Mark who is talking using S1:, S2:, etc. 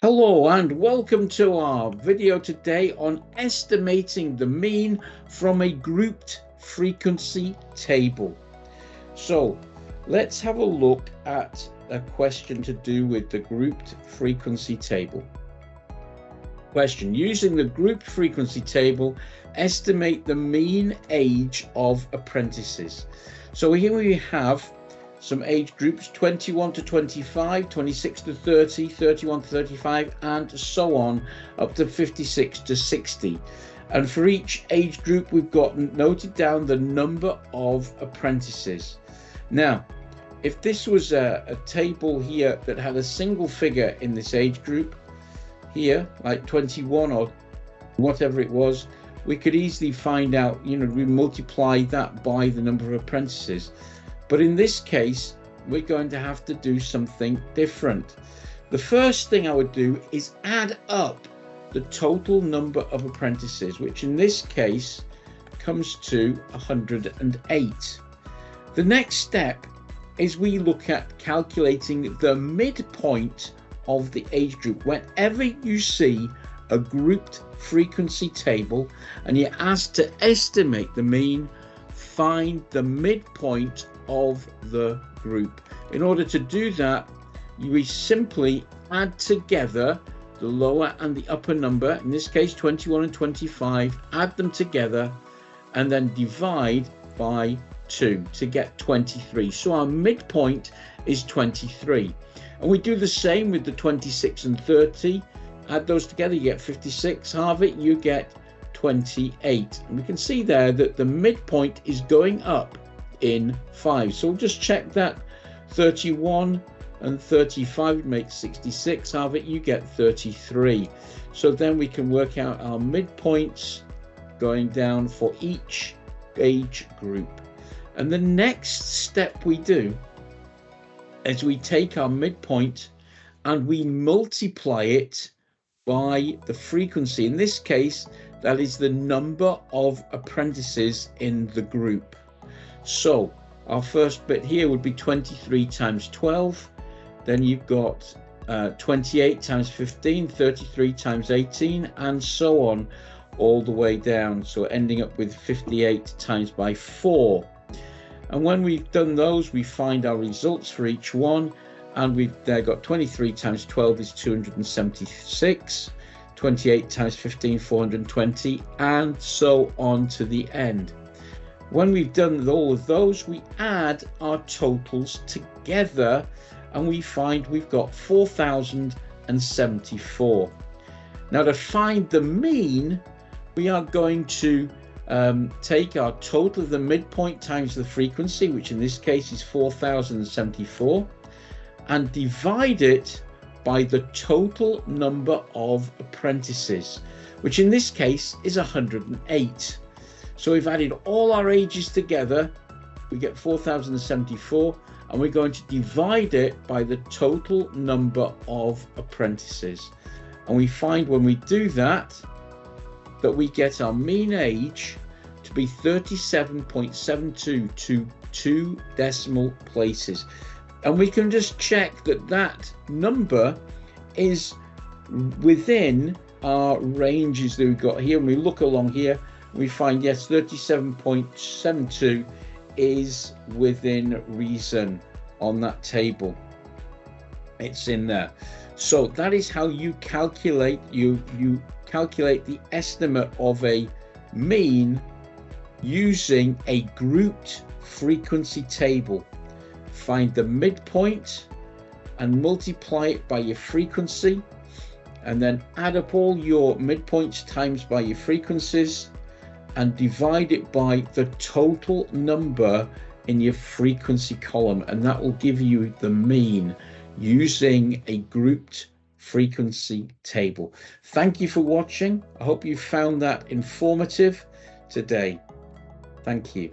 S1: Hello and welcome to our video today on estimating the mean from a grouped frequency table. So let's have a look at a question to do with the grouped frequency table. Question: using the grouped frequency table, estimate the mean age of apprentices. So here we have some age groups: 21 to 25, 26 to 30, 31 to 35, and so on up to 56 to 60. And for each age group, we've got noted down the number of apprentices. Now, if this was a table here that had a single figure in this age group here, like 21 or whatever it was, we could easily find out, we multiply that by the number of apprentices. But in this case, we're going to have to do something different. The first thing I would do is add up the total number of apprentices, which in this case comes to 108. The next step is we look at calculating the midpoint of the age group. Whenever you see a grouped frequency table and you're asked to estimate the mean, find the midpoint of the group. In order to do that, we simply add together the lower and the upper number, in this case 21 and 25, add them together and then divide by 2 to get 23. So our midpoint is 23. And we do the same with the 26 and 30. Add those together, you get 56. Halve it, you get 28. And we can see there that the midpoint is going up in 5. So we'll just check that. 31 and 35 makes 66. Halve it, you get 33. So then we can work out our midpoints going down for each age group. And the next step we do is we take our midpoint and we multiply it by the frequency. In this case, that is the number of apprentices in the group. So our first bit here would be 23 times 12. Then you've got 28 times 15, 33 times 18, and so on all the way down. So ending up with 58 times by 4. And when we've done those, we find our results for each one. And we've there got 23 times 12 is 276. 28 times 15, 420, and so on to the end. When we've done all of those, we add our totals together and we find we've got 4,074. Now, to find the mean, we are going to take our total of the midpoint times the frequency, which in this case is 4,074, and divide it by the total number of apprentices, which in this case is 108. So we've added all our ages together, we get 4,074, and we're going to divide it by the total number of apprentices. And we find when we do that, that we get our mean age to be 37.72 to 2 decimal places. And we can just check that that number is within our ranges that we've got here. And we look along here, we find, yes, 37.72 is within reason on that table. It's in there. So that is how you calculate, you calculate the estimate of a mean using a grouped frequency table. Find the midpoint and multiply it by your frequency, and then add up all your midpoints times by your frequencies and divide it by the total number in your frequency column, and that will give you the mean using a grouped frequency table. Thank you for watching. I hope you found that informative today. Thank you.